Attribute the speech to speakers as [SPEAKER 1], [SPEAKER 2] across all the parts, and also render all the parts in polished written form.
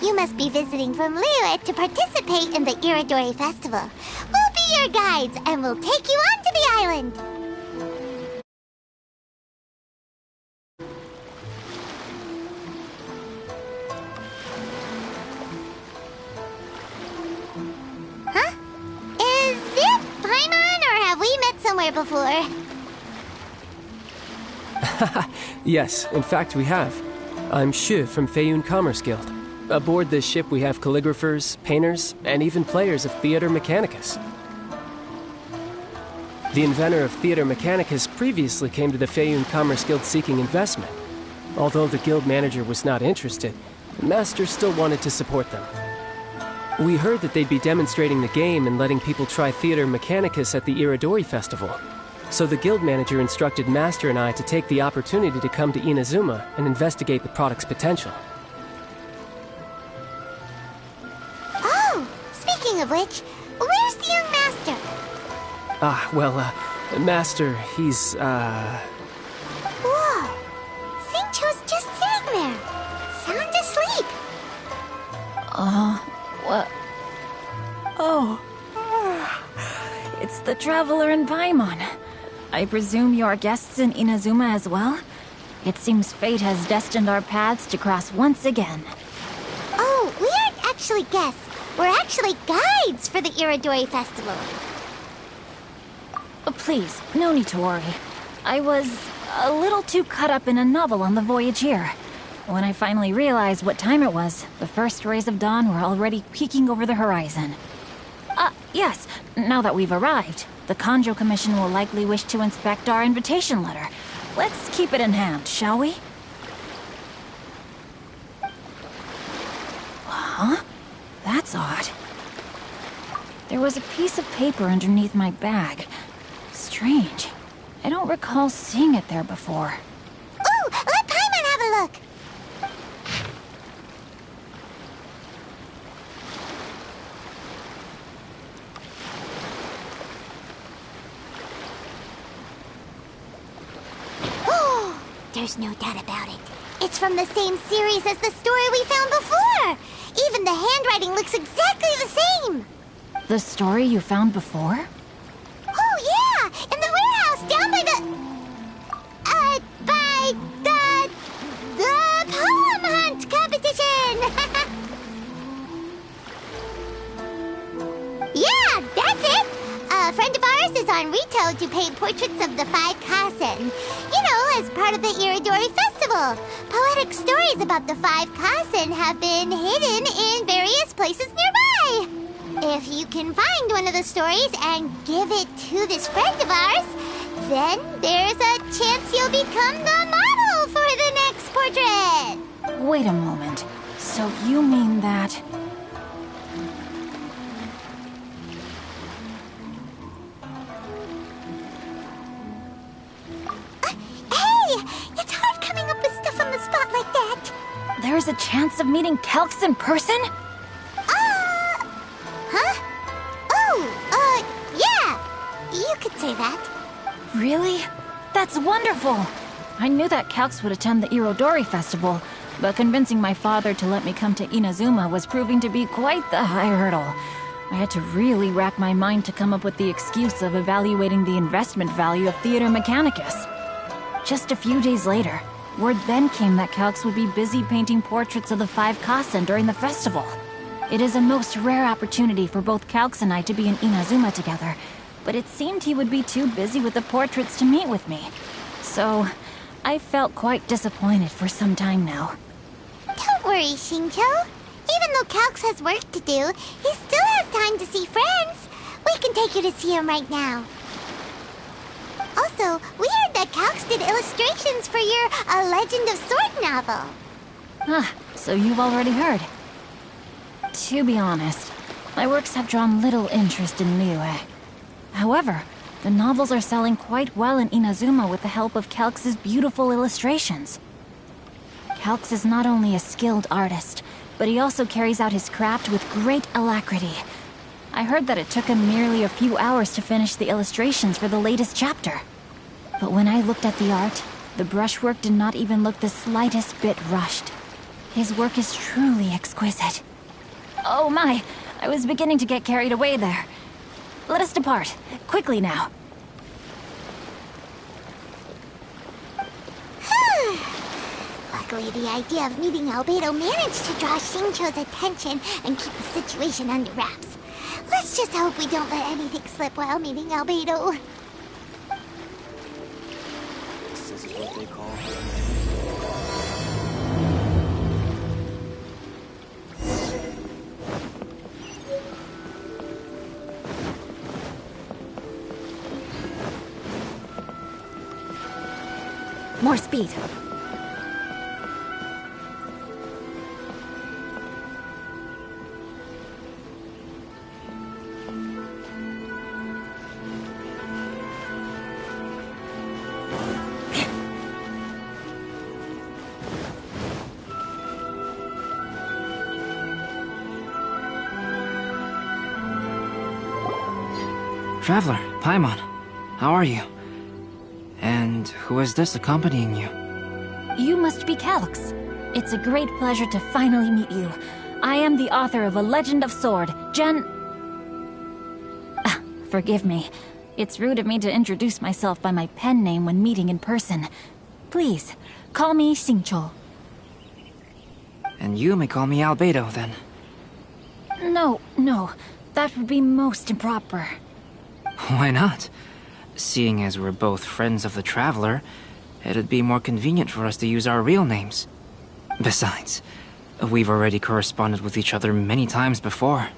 [SPEAKER 1] You must be visiting from Liyue to participate in the Iridori Festival. We'll be your guides, and we'll take you onto the island. Huh? Is it Paimon, or have we met somewhere before?
[SPEAKER 2] Yes, in fact we have. I'm Xu from Feiyun Commerce Guild. Aboard this ship we have calligraphers, painters, and even players of Theater Mechanicus. The inventor of Theater Mechanicus previously came to the Feiyun Commerce Guild seeking investment. Although the guild manager was not interested, the master still wanted to support them. We heard that they'd be demonstrating the game and letting people try Theater Mechanicus at the Iridori Festival. So the guild manager instructed Master and I to take the opportunity to come to Inazuma and investigate the product's potential.
[SPEAKER 1] Oh, speaking of which, where's the young master?
[SPEAKER 2] Master, he's,
[SPEAKER 1] Whoa! Xinqi's just sitting there, sound asleep.
[SPEAKER 3] What? Oh. It's the Traveler and Paimon. I presume you are guests in Inazuma as well? It seems fate has destined our paths to cross once again.
[SPEAKER 1] Oh, we aren't actually guests. We're actually guides for the Iridori Festival.
[SPEAKER 3] Please, no need to worry. I was a little too caught up in a novel on the voyage here. When I finally realized what time it was, the first rays of dawn were already peeking over the horizon. Yes, now that we've arrived, the Kanjo Commission will likely wish to inspect our invitation letter. Let's keep it in hand, shall we? Huh? That's odd. There was a piece of paper underneath my bag. Strange. I don't recall seeing it there before.
[SPEAKER 1] Ooh, let Paimon have a look! There's no doubt about it. It's from the same series as the story we found before! Even the handwriting looks exactly the same!
[SPEAKER 3] The story you found before?
[SPEAKER 1] Oh, yeah! In the warehouse down by the... the poem hunt competition! Yeah, that's it! A friend of ours is on Rito to paint portraits of the 5 Kasen. You know, as part of the Iridori Festival. Poetic stories about the 5 Kasen have been hidden in various places nearby. If you can find one of the stories and give it to this friend of ours, then there's a chance you'll become the model for the next portrait.
[SPEAKER 3] Wait a moment. So you mean that...
[SPEAKER 1] It's hard coming up with stuff on the spot like that.
[SPEAKER 3] There's a chance of meeting Calx in person?
[SPEAKER 1] Huh? Yeah. You could say that.
[SPEAKER 3] Really? That's wonderful! I knew that Calx would attend the Irodori Festival, but convincing my father to let me come to Inazuma was proving to be quite the high hurdle. I had to really rack my mind to come up with the excuse of evaluating the investment value of Theater Mechanicus. Just a few days later, word then came that Calx would be busy painting portraits of the 5 Kasen during the festival. It is a most rare opportunity for both Calx and I to be in Inazuma together, but it seemed he would be too busy with the portraits to meet with me. So, I felt quite disappointed for some time now.
[SPEAKER 1] Don't worry, Xinqui. Even though Calx has work to do, he still has time to see friends. We can take you to see him right now. Also, we heard that Calx did illustrations for your A Legend of Sword novel.
[SPEAKER 3] So you've already heard. To be honest, my works have drawn little interest in Liyue. However, the novels are selling quite well in Inazuma with the help of Calx's beautiful illustrations. Calx is not only a skilled artist, but he also carries out his craft with great alacrity. I heard that it took him merely a few hours to finish the illustrations for the latest chapter. But when I looked at the art, the brushwork did not even look the slightest bit rushed. His work is truly exquisite. Oh my, I was beginning to get carried away there. Let us depart, quickly now.
[SPEAKER 1] Luckily, the idea of meeting Albedo managed to draw Xinqi's attention and keep the situation under wraps. Let's just hope we don't let anything slip while meeting Albedo.
[SPEAKER 4] This is what they call
[SPEAKER 3] More speed.
[SPEAKER 5] Traveler, Paimon, how are you? And who is this accompanying you?
[SPEAKER 3] You must be Calx. It's a great pleasure to finally meet you. I am the author of A Legend of Sword, Forgive me. It's rude of me to introduce myself by my pen name when meeting in person. Please, call me Xinqi.
[SPEAKER 5] And you may call me Albedo, then.
[SPEAKER 3] No, that would be most improper.
[SPEAKER 5] Why not? Seeing as we're both friends of the Traveler, it'd be more convenient for us to use our real names. Besides, we've already corresponded with each other many times before.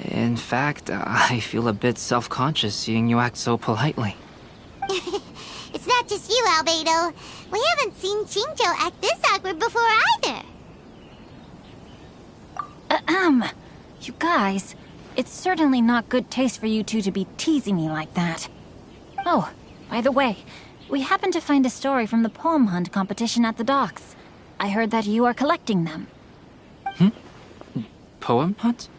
[SPEAKER 5] In fact, I feel a bit self-conscious seeing you act so politely.
[SPEAKER 1] It's not just you, Albedo. We haven't seen Xinqi act this awkward before either.
[SPEAKER 3] You guys, it's certainly not good taste for you two to be teasing me like that. Oh, by the way, we happened to find a story from the poem hunt competition at the docks. I heard that you are collecting them.
[SPEAKER 5] Poem hunt?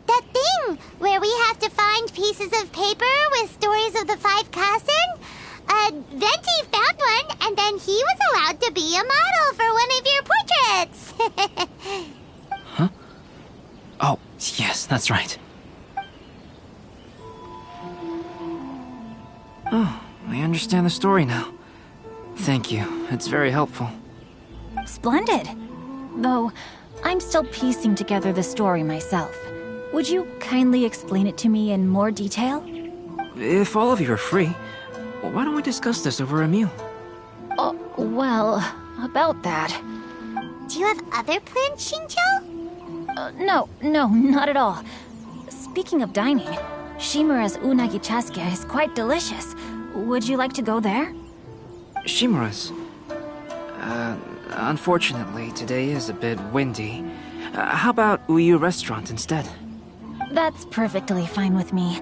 [SPEAKER 1] That thing where we have to find pieces of paper with stories of the 5 Kassen. Venti found one, and then he was allowed to be a model for one of your portraits.
[SPEAKER 5] Huh? Oh, yes, that's right. Oh, I understand the story now. Thank you, it's very helpful.
[SPEAKER 3] Splendid. Though, I'm still piecing together the story myself. Would you kindly explain it to me in more detail?
[SPEAKER 5] If all of you are free, why don't we discuss this over a meal?
[SPEAKER 3] Well, about that.
[SPEAKER 1] Do you have other plans, Xinqi?
[SPEAKER 3] No, not at all. Speaking of dining, Shimura's unagi chasuke is quite delicious. Would you like to go there?
[SPEAKER 5] Shimura's? Unfortunately, today is a bit windy. How about Uyu Restaurant instead?
[SPEAKER 3] That's perfectly fine with me.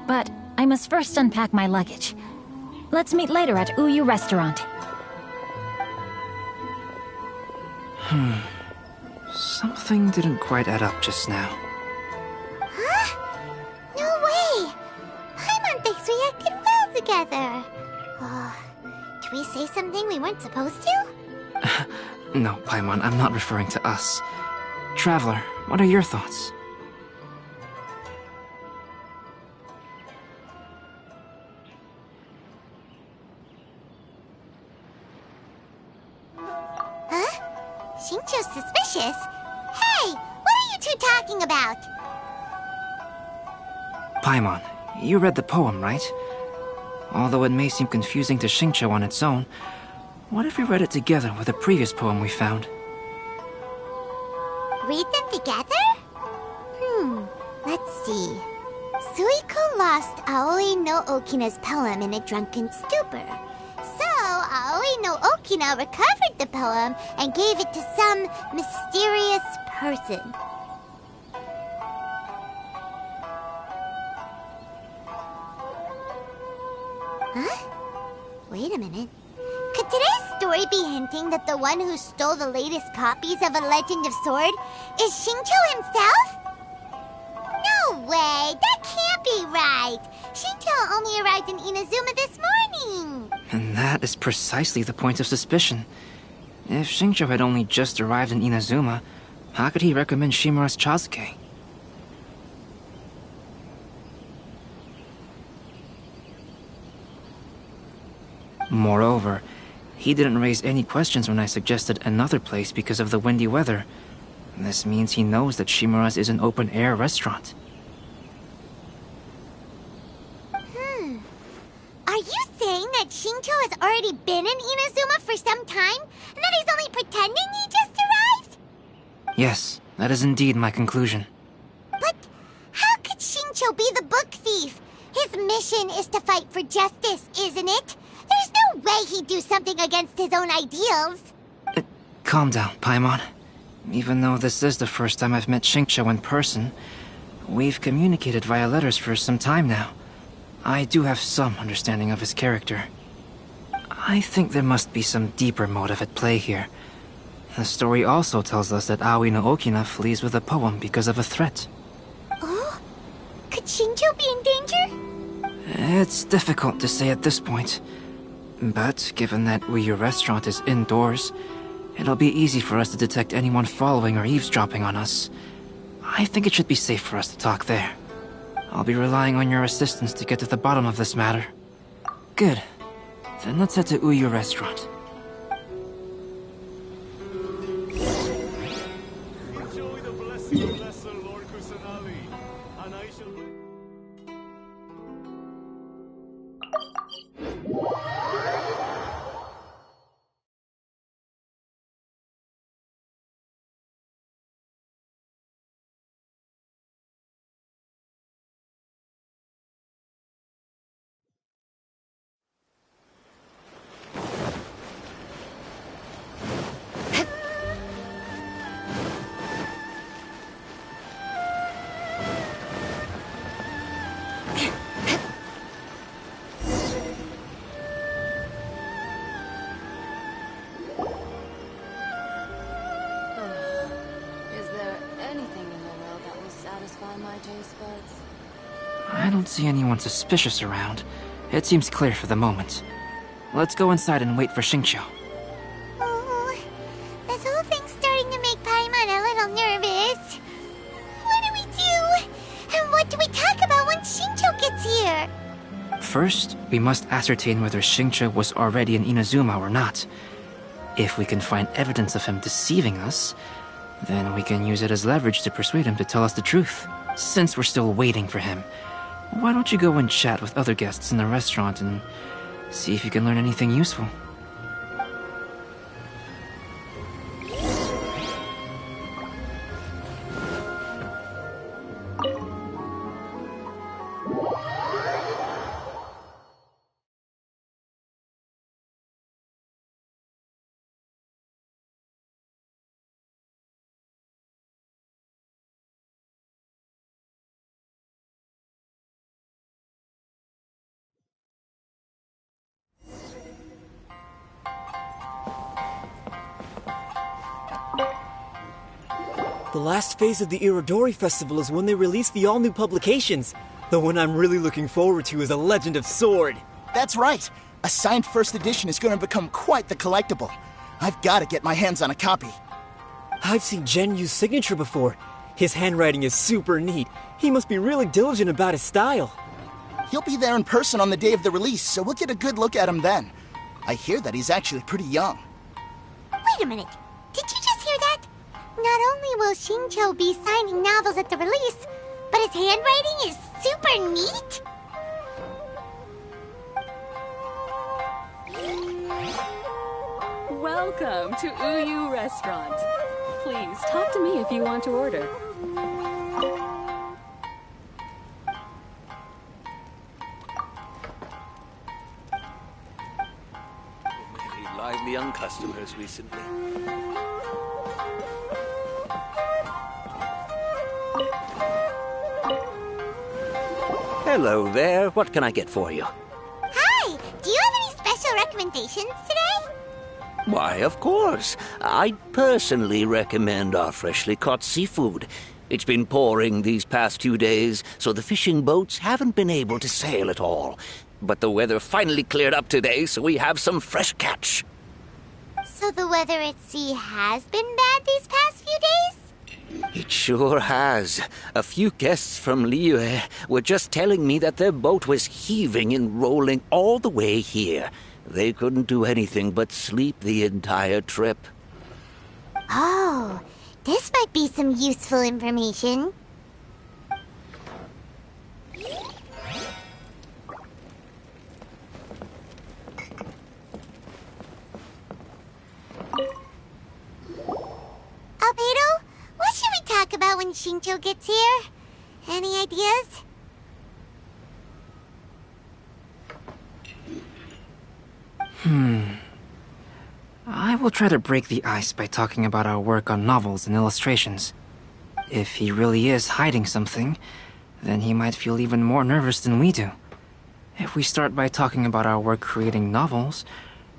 [SPEAKER 3] But I must first unpack my luggage. Let's meet later at Uyu Restaurant.
[SPEAKER 5] Something didn't quite add up just now.
[SPEAKER 1] Huh? No way! Paimon thinks we acted well together. Did we say something we weren't supposed to?
[SPEAKER 5] No, Paimon, I'm not referring to us. Traveler, what are your thoughts?
[SPEAKER 1] Huh? Xinqi's suspicious? Hey, what are you two talking about?
[SPEAKER 5] Paimon, you read the poem, right? Although it may seem confusing to Xinqi on its own, what if we read it together with a previous poem we found?
[SPEAKER 1] Read them together? Let's see. Suiko lost Aoi no Okina's poem in a drunken stupor. So, Aoi no Okina recovered the poem and gave it to some mysterious person. Huh? Wait a minute. Could today's story be hinting that the one who stole the latest copies of A Legend of Sword is Xinqi himself? No way! That can't be right! Xinqi only arrived in Inazuma this morning!
[SPEAKER 5] And that is precisely the point of suspicion. If Xinqi had only just arrived in Inazuma, how could he recommend Shimura's Chazuke? Moreover, he didn't raise any questions when I suggested another place because of the windy weather. This means he knows that Shimura's is an open-air restaurant.
[SPEAKER 1] Are you saying that Xinqiu has already been in Inazuma for some time? And that he's only pretending he just arrived?
[SPEAKER 5] Yes, that is indeed my conclusion.
[SPEAKER 1] But how could Xinqiu be the book thief? His mission is to fight for justice, isn't it? There's no way he'd do something against his own ideals.
[SPEAKER 5] Calm down, Paimon. Even though this is the first time I've met Xinqiu in person, we've communicated via letters for some time now. I do have some understanding of his character. I think there must be some deeper motive at play here. The story also tells us that Aoi no Okina flees with a poem because of a threat.
[SPEAKER 1] Oh? Could Xinqiu be in danger?
[SPEAKER 5] It's difficult to say at this point. But given that Uyu Restaurant is indoors, it'll be easy for us to detect anyone following or eavesdropping on us. I think it should be safe for us to talk there. I'll be relying on your assistance to get to the bottom of this matter. Good. Then let's head to Uyu Restaurant.
[SPEAKER 6] Enjoy the blessing of Lesser Lord Kusanali, and I shall...
[SPEAKER 5] I don't see anyone suspicious around. It seems clear for the moment. Let's go inside and wait for Xinqiu.
[SPEAKER 1] Oh, this whole thing's starting to make Paimon a little nervous. What do we do? And what do we talk about when Xinqiu gets here?
[SPEAKER 5] First, we must ascertain whether Xinqiu was already in Inazuma or not. If we can find evidence of him deceiving us, then we can use it as leverage to persuade him to tell us the truth. Since we're still waiting for him, why don't you go and chat with other guests in the restaurant and see if you can learn anything useful?
[SPEAKER 7] The last phase of the Irodori Festival is when they release the all-new publications. The one I'm really looking forward to is A Legend of Sword.
[SPEAKER 8] That's right. A signed first edition is going to become quite the collectible. I've got to get my hands on a copy.
[SPEAKER 7] I've seen Genyu's signature before. His handwriting is super neat. He must be really diligent about his style.
[SPEAKER 8] He'll be there in person on the day of the release, so we'll get a good look at him then. I hear that he's actually pretty young.
[SPEAKER 1] Wait a minute. Did you just hear that? Not only will Xinqiu be signing novels at the release, but his handwriting is super neat?
[SPEAKER 9] Welcome to Uyu Restaurant. Please talk to me if you want to order.
[SPEAKER 6] Very lively young customers recently.
[SPEAKER 10] Hello there. What can I get for you?
[SPEAKER 1] Hi! Do you have any special recommendations today?
[SPEAKER 10] Why, of course. I'd personally recommend our freshly caught seafood. It's been pouring these past 2 days, so the fishing boats haven't been able to sail at all. But the weather finally cleared up today, so we have some fresh catch.
[SPEAKER 1] So So the weather at sea has been bad these past few days?
[SPEAKER 10] It sure has. A few guests from Liyue were just telling me that their boat was heaving and rolling all the way here. They couldn't do anything but sleep the entire trip.
[SPEAKER 1] Oh, this might be some useful information. Albedo, what should we talk about when Xinqui gets here? Any ideas?
[SPEAKER 5] I will try to break the ice by talking about our work on novels and illustrations. If he really is hiding something, then he might feel even more nervous than we do. If we start by talking about our work creating novels,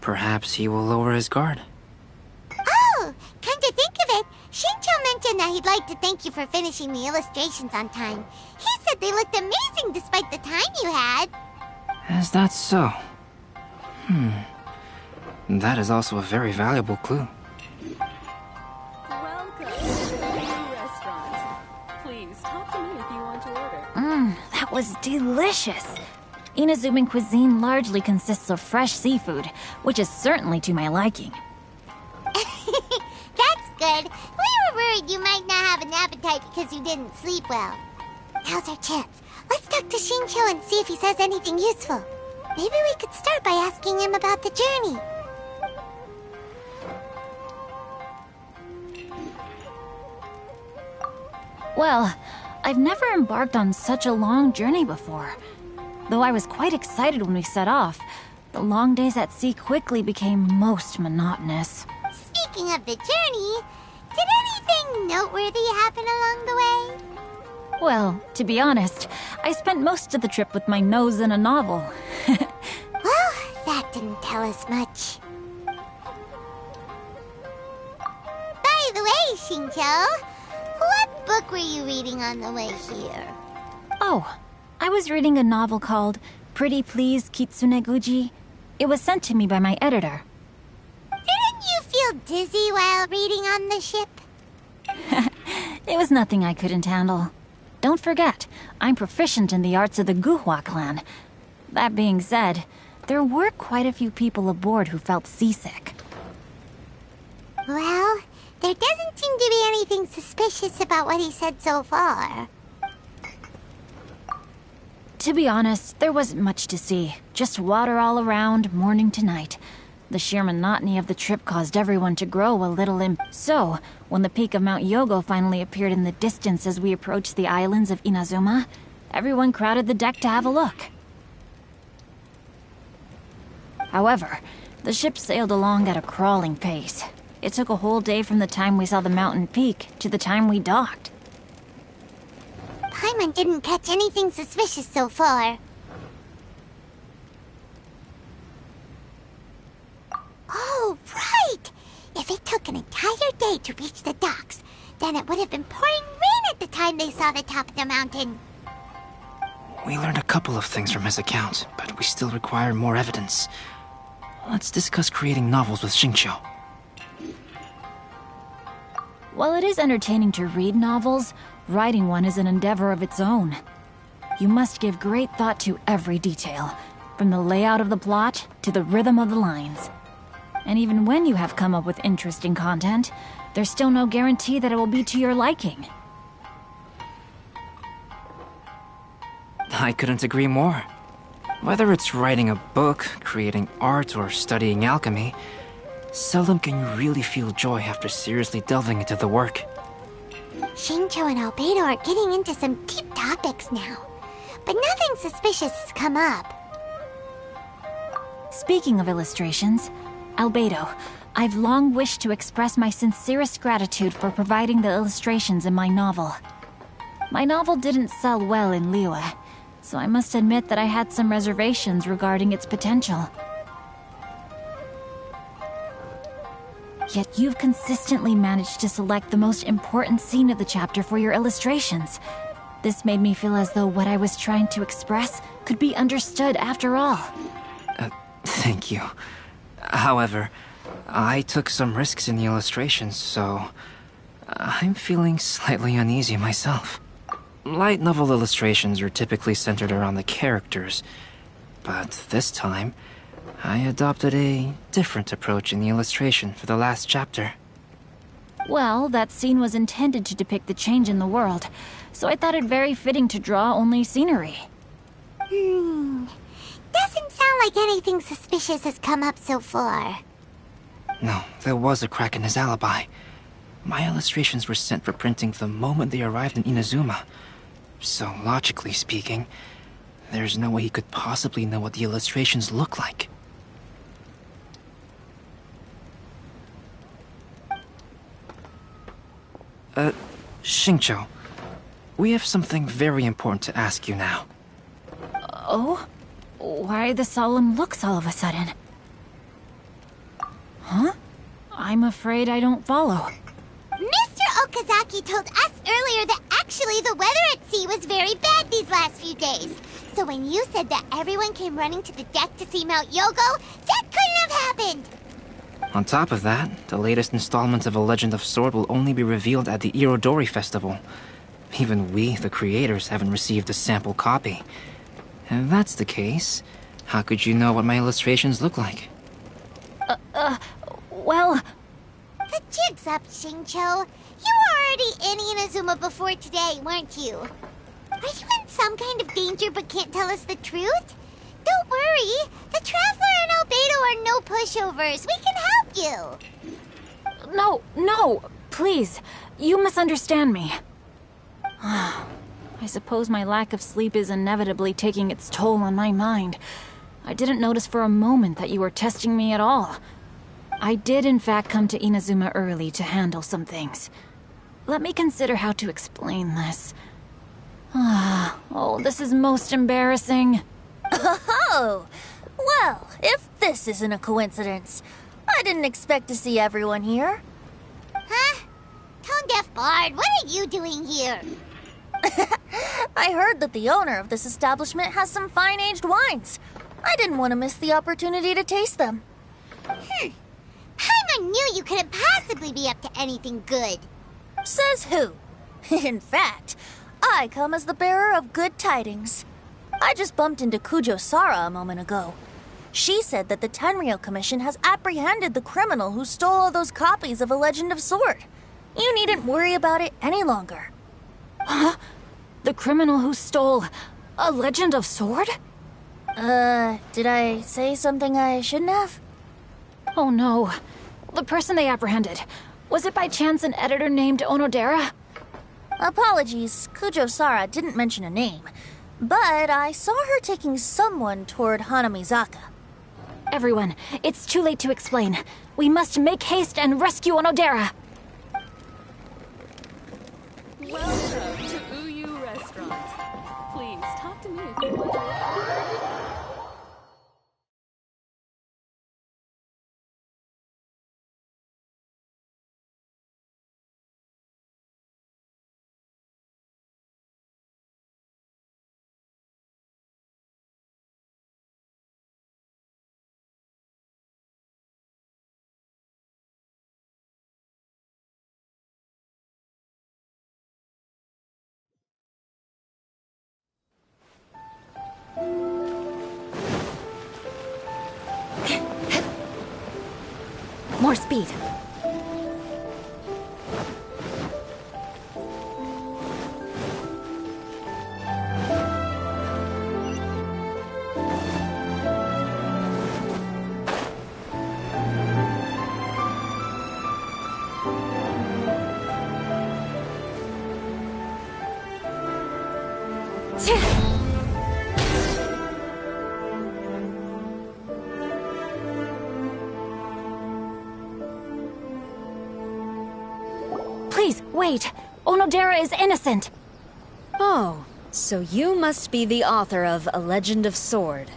[SPEAKER 5] perhaps he will lower his guard.
[SPEAKER 1] Oh, come to think of it, Xinqui mentioned that he'd like to thank you for finishing the illustrations on time. He said they looked amazing despite the time you had.
[SPEAKER 5] Is that so? That is also a very valuable clue.
[SPEAKER 9] Welcome to the new restaurant. Please talk to me if you want to order.
[SPEAKER 3] That was delicious. Inazuman cuisine largely consists of fresh seafood, which is certainly to my liking.
[SPEAKER 1] That's good. We were worried you might not have an appetite because you didn't sleep well. Now's our chance. Let's talk to Xinqui and see if he says anything useful. Maybe we could start by asking him about the journey.
[SPEAKER 3] Well, I've never embarked on such a long journey before. Though I was quite excited when we set off, the long days at sea quickly became most monotonous.
[SPEAKER 1] Speaking of the journey, did anything noteworthy happen along the way?
[SPEAKER 3] Well, to be honest, I spent most of the trip with my nose in a novel.
[SPEAKER 1] Well, that didn't tell us much. By the way, Xinqui, what book were you reading on the way here?
[SPEAKER 3] Oh, I was reading a novel called Pretty Please Kitsune Guji. It was sent to me by my editor.
[SPEAKER 1] Didn't you feel dizzy while reading on the ship?
[SPEAKER 3] It was nothing I couldn't handle. Don't forget, I'm proficient in the arts of the Guhua clan. That being said, there were quite a few people aboard who felt seasick.
[SPEAKER 1] Well, there doesn't seem to be anything suspicious about what he said so far.
[SPEAKER 3] To be honest, there wasn't much to see. Just water all around, morning to night. The sheer monotony of the trip caused everyone to grow a little So, when the peak of Mount Yogo finally appeared in the distance as we approached the islands of Inazuma, everyone crowded the deck to have a look. However, the ship sailed along at a crawling pace. It took a whole day from the time we saw the mountain peak to the time we docked.
[SPEAKER 1] Paimon didn't catch anything suspicious so far. Oh, right! If it took an entire day to reach the docks, then it would have been pouring rain at the time they saw the top of the mountain.
[SPEAKER 5] We learned a couple of things from his account, but we still require more evidence. Let's discuss creating novels with Xinqui.
[SPEAKER 3] While it is entertaining to read novels, writing one is an endeavor of its own. You must give great thought to every detail, from the layout of the plot to the rhythm of the lines. And even when you have come up with interesting content, there's still no guarantee that it will be to your liking.
[SPEAKER 5] I couldn't agree more. Whether it's writing a book, creating art, or studying alchemy, seldom can you really feel joy after seriously delving into the work.
[SPEAKER 1] Xinqui and Albedo are getting into some deep topics now, but nothing suspicious has come up.
[SPEAKER 3] Speaking of illustrations, Albedo, I've long wished to express my sincerest gratitude for providing the illustrations in my novel. My novel didn't sell well in Liyue, so I must admit that I had some reservations regarding its potential. Yet you've consistently managed to select the most important scene of the chapter for your illustrations. This made me feel as though what I was trying to express could be understood after all.
[SPEAKER 5] Thank you. However, I took some risks in the illustrations, so I'm feeling slightly uneasy myself. Light novel illustrations are typically centered around the characters, but this time, I adopted a different approach in the illustration for the last chapter.
[SPEAKER 3] Well, that scene was intended to depict the change in the world, so I thought it very fitting to draw only scenery.
[SPEAKER 1] Doesn't sound like anything suspicious has come up so far.
[SPEAKER 5] No, there was a crack in his alibi. My illustrations were sent for printing the moment they arrived in Inazuma. So, logically speaking, there's no way he could possibly know what the illustrations look like. Xinqui, we have something very important to ask you now.
[SPEAKER 3] Oh? Why the solemn looks all of a sudden? Huh? I'm afraid I don't follow.
[SPEAKER 1] Mr. Okazaki told us earlier that actually the weather at sea was very bad these last few days. So when you said that everyone came running to the deck to see Mount Yogo, that couldn't have happened!
[SPEAKER 5] On top of that, the latest installment of A Legend of Sword will only be revealed at the Irodori Festival. Even we, the creators, haven't received a sample copy. If that's the case, how could you know what my illustrations look like?
[SPEAKER 3] Well...
[SPEAKER 1] The jig's up, Xinqui. You were already in Inazuma before today, weren't you? Are you in some kind of danger but can't tell us the truth? Don't worry. The Traveler and Albedo are no pushovers. We can help you.
[SPEAKER 3] No, please. You misunderstand me. I suppose my lack of sleep is inevitably taking its toll on my mind. I didn't notice for a moment that you were testing me at all. I did in fact come to Inazuma early to handle some things. Let me consider how to explain this. Oh, this is most embarrassing.
[SPEAKER 11] Oh, well, if this isn't a coincidence, I didn't expect to see everyone here.
[SPEAKER 1] Huh? Tone-deaf bard, what are you doing here?
[SPEAKER 11] I heard that the owner of this establishment has some fine-aged wines. I didn't want to miss the opportunity to taste them.
[SPEAKER 1] Paimon knew you couldn't possibly be up to anything good.
[SPEAKER 11] Says who? In fact, I come as the bearer of good tidings. I just bumped into Kujo Sara a moment ago. She said that the Tenryou Commission has apprehended the criminal who stole all those copies of A Legend of Sword. You needn't worry about it any longer.
[SPEAKER 3] Huh? The criminal who stole A Legend of Sword?
[SPEAKER 11] Did I say something I shouldn't have?
[SPEAKER 3] Oh no. The person they apprehended. Was it by chance an editor named Onodera?
[SPEAKER 11] Apologies, Kujo Sara didn't mention a name. But I saw her taking someone toward Hanamizaka.
[SPEAKER 3] Everyone, it's too late to explain. We must make haste and rescue Onodera.
[SPEAKER 9] Welcome to Uyu Restaurant. Please talk to me if you want to order.
[SPEAKER 3] More speed. Please, wait. Onodera is innocent.
[SPEAKER 12] Oh, so you must be the author of A Legend of Sword.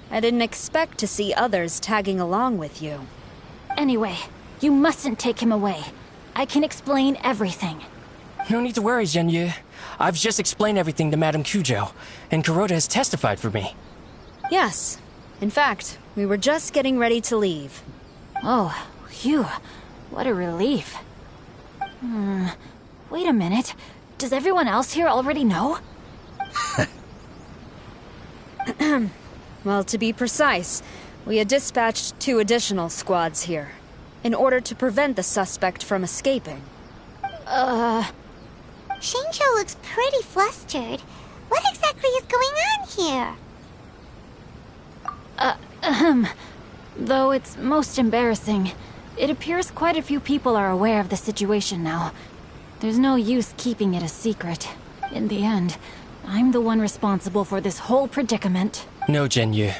[SPEAKER 12] I didn't expect to see others tagging along with you.
[SPEAKER 3] Anyway, you mustn't take him away. I can explain everything.
[SPEAKER 2] No need to worry, Zhenyu. I've just explained everything to Madame Kujo, and Kuroda has testified for me.
[SPEAKER 12] Yes. In fact, we were just getting ready to leave.
[SPEAKER 3] Oh, phew. What a relief. Wait a minute. Does everyone else here already know?
[SPEAKER 12] Well, to be precise, we had dispatched 2 additional squads here, in order to prevent the suspect from escaping.
[SPEAKER 1] Xinqui looks pretty flustered. What exactly is going on here?
[SPEAKER 3] Though it's most embarrassing, it appears quite a few people are aware of the situation now. There's no use keeping it a secret. In the end, I'm the one responsible for this whole predicament.
[SPEAKER 13] No, Jinyu.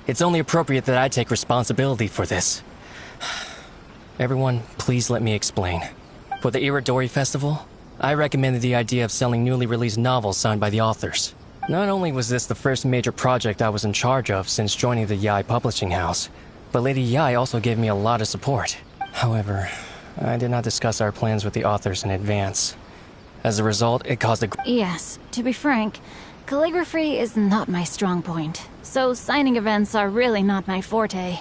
[SPEAKER 13] It's only appropriate that I take responsibility for this. Everyone, please let me explain. For the Irodori Festival, I recommended the idea of selling newly released novels signed by the authors. Not only was this the first major project I was in charge of since joining the Yai publishing house, but Lady Yai also gave me a lot of support. However, I did not discuss our plans with the authors in advance. As a result, it caused a...
[SPEAKER 3] Yes, to be frank, calligraphy is not my strong point, so signing events are really not my forte.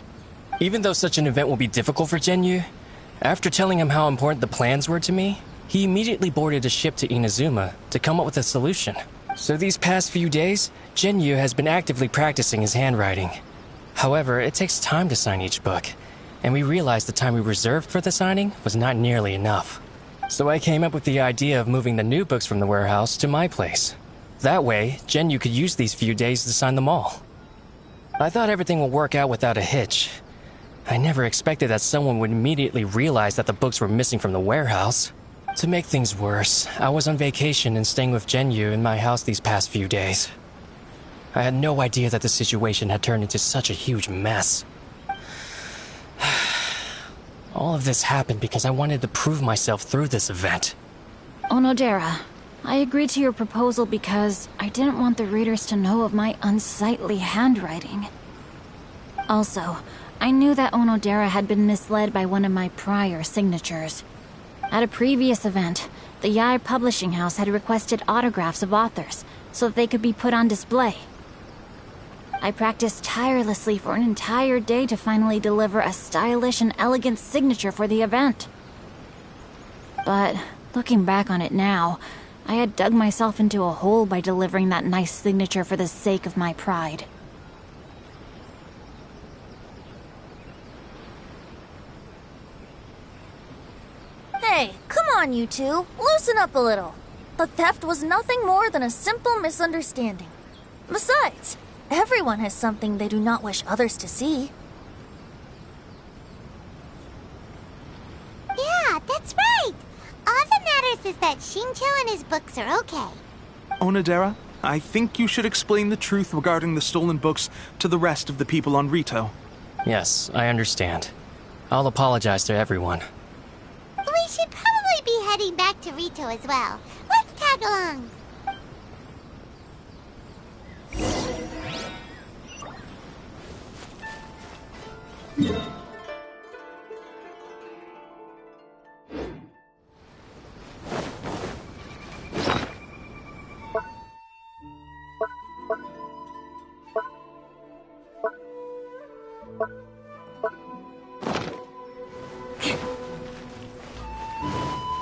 [SPEAKER 13] Even though such an event will be difficult for Jinyu, after telling him how important the plans were to me, he immediately boarded a ship to Inazuma to come up with a solution. So these past few days, Jinyu has been actively practicing his handwriting. However, it takes time to sign each book, and we realized the time we reserved for the signing was not nearly enough. So I came up with the idea of moving the new books from the warehouse to my place. That way, Jinyu could use these few days to sign them all. I thought everything would work out without a hitch. I never expected that someone would immediately realize that the books were missing from the warehouse. To make things worse, I was on vacation and staying with Jinyu in my house these past few days. I had no idea that the situation had turned into such a huge mess. All of this happened because I wanted to prove myself through this event.
[SPEAKER 3] Onodera, I agreed to your proposal because I didn't want the readers to know of my unsightly handwriting. Also, I knew that Onodera had been misled by one of my prior signatures. At a previous event, the Yai publishing house had requested autographs of authors so that they could be put on display. I practiced tirelessly for an entire day to finally deliver a stylish and elegant signature for the event. But looking back on it now, I had dug myself into a hole by delivering that nice signature for the sake of my pride.
[SPEAKER 11] Hey, come on, you two. Loosen up a little. The theft was nothing more than a simple misunderstanding. Besides, everyone has something they do not wish others to see.
[SPEAKER 1] Yeah, that's right. All that matters is that Xinqui and his books are okay.
[SPEAKER 14] Onodera, I think you should explain the truth regarding the stolen books to the rest of the people on Rito.
[SPEAKER 13] Yes, I understand. I'll apologize to everyone.
[SPEAKER 1] We should probably be heading back to Rito as well. Let's tag along.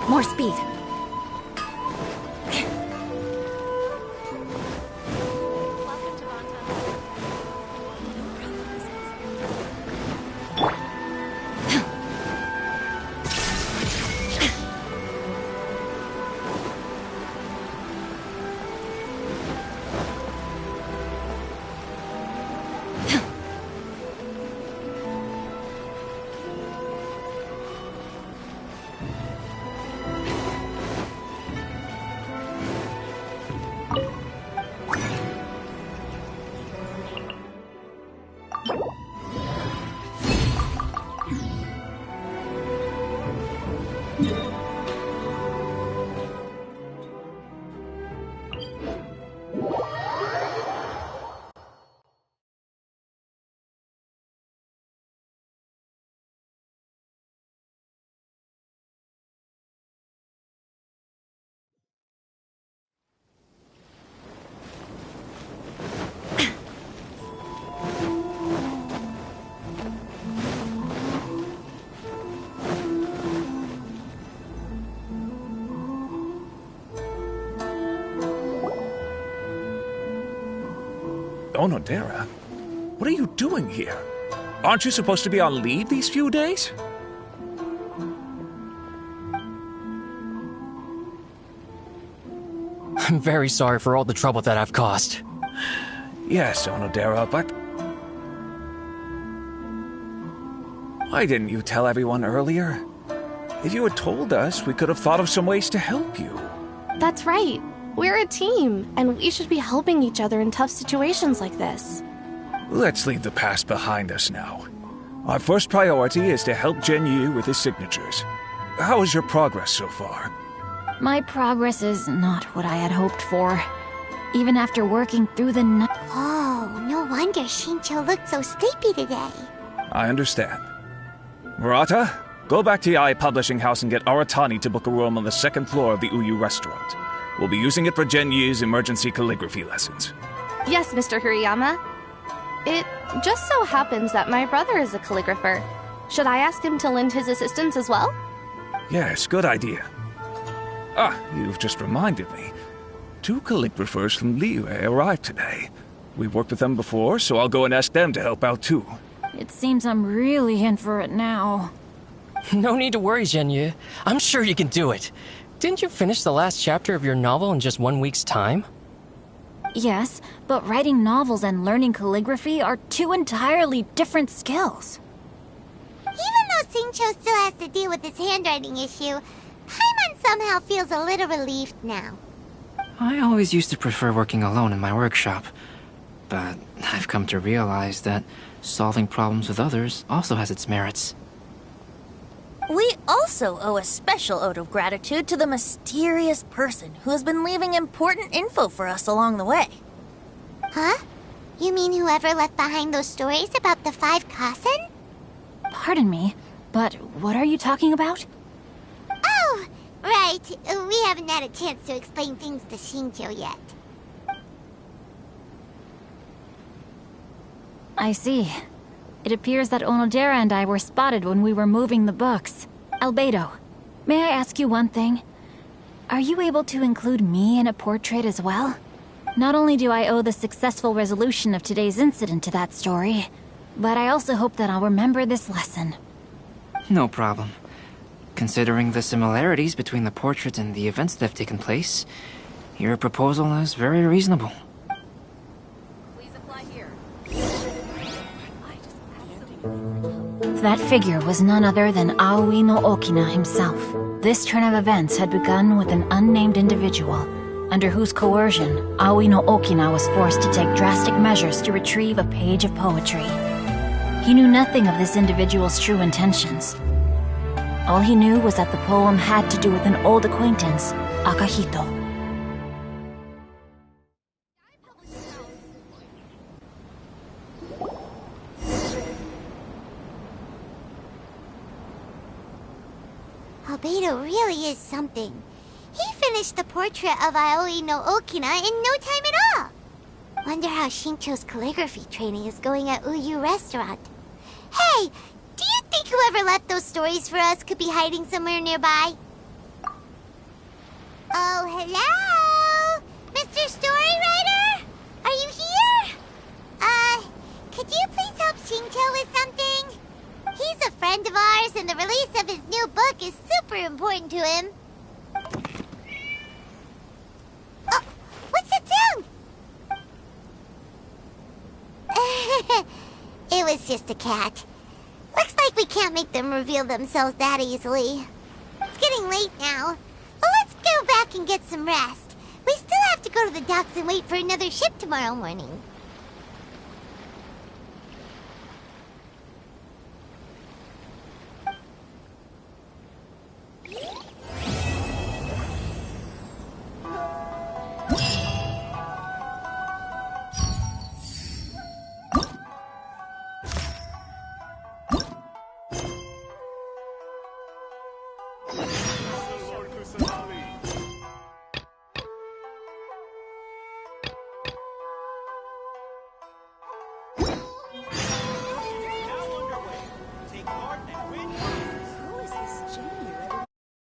[SPEAKER 3] More speed.
[SPEAKER 15] Onodera, what are you doing here? Aren't you supposed to be on leave these few days?
[SPEAKER 13] I'm very sorry for all the trouble that I've caused.
[SPEAKER 15] Yes, Onodera, but... why didn't you tell everyone earlier? If you had told us, we could have thought of some ways to help you.
[SPEAKER 16] That's right. We're a team, and we should be helping each other in tough situations like this.
[SPEAKER 15] Let's leave the past behind us now. Our first priority is to help Zhenyu with his signatures. How is your progress so far?
[SPEAKER 3] My progress is not what I had hoped for. Even after working through the night.
[SPEAKER 1] Oh, no wonder Xinqui looked so sleepy today.
[SPEAKER 15] I understand. Murata, go back to Yae Publishing House and get Aratani to book a room on the second floor of the Uyu restaurant. We'll be using it for Zenyu's emergency calligraphy lessons.
[SPEAKER 16] Yes, Mr. Hirayama. It just so happens that my brother is a calligrapher. Should I ask him to lend his assistance as well?
[SPEAKER 15] Yes, good idea. Ah, you've just reminded me. 2 calligraphers from Liyue arrived today. We've worked with them before, so I'll go and ask them to help out too.
[SPEAKER 3] It seems I'm really in for it now.
[SPEAKER 13] No need to worry, Zhenyu. I'm sure you can do it. Didn't you finish the last chapter of your novel in just 1 week's time?
[SPEAKER 3] Yes, but writing novels and learning calligraphy are 2 entirely different skills.
[SPEAKER 1] Even though Xinqui still has to deal with his handwriting issue, Paimon somehow feels a little relieved now.
[SPEAKER 5] I always used to prefer working alone in my workshop, but I've come to realize that solving problems with others also has its merits.
[SPEAKER 11] We also owe a special ode of gratitude to the mysterious person who has been leaving important info for us along the way.
[SPEAKER 1] Huh? You mean whoever left behind those stories about the 5 Kasen?
[SPEAKER 3] Pardon me, but what are you talking about?
[SPEAKER 1] Oh, right. We haven't had a chance to explain things to Xinqui yet.
[SPEAKER 3] I see. It appears that Onodera and I were spotted when we were moving the books. Albedo, may I ask you one thing? Are you able to include me in a portrait as well? Not only do I owe the successful resolution of today's incident to that story, but I also hope that I'll remember this lesson.
[SPEAKER 5] No problem. Considering the similarities between the portrait and the events that have taken place, your proposal is very reasonable.
[SPEAKER 3] That figure was none other than Aoi no Okina himself. This turn of events had begun with an unnamed individual, under whose coercion, Aoi no Okina was forced to take drastic measures to retrieve a page of poetry. He knew nothing of this individual's true intentions. All he knew was that the poem had to do with an old acquaintance, Akahito.
[SPEAKER 1] Albedo really is something. He finished the portrait of Aoi no Okina in no time at all. Wonder how Xinqi's calligraphy training is going at Uyu restaurant. Hey, do you think whoever left those stories for us could be hiding somewhere nearby? Oh, hello? Mr. Story Writer? Are you here? Could you please help Xinqi with something? He's a friend of ours, and the release of his new book is super important to him. Oh, what's that sound? It was just a cat. Looks like we can't make them reveal themselves that easily. It's getting late now. Well, let's go back and get some rest. We still have to go to the docks and wait for another ship tomorrow morning.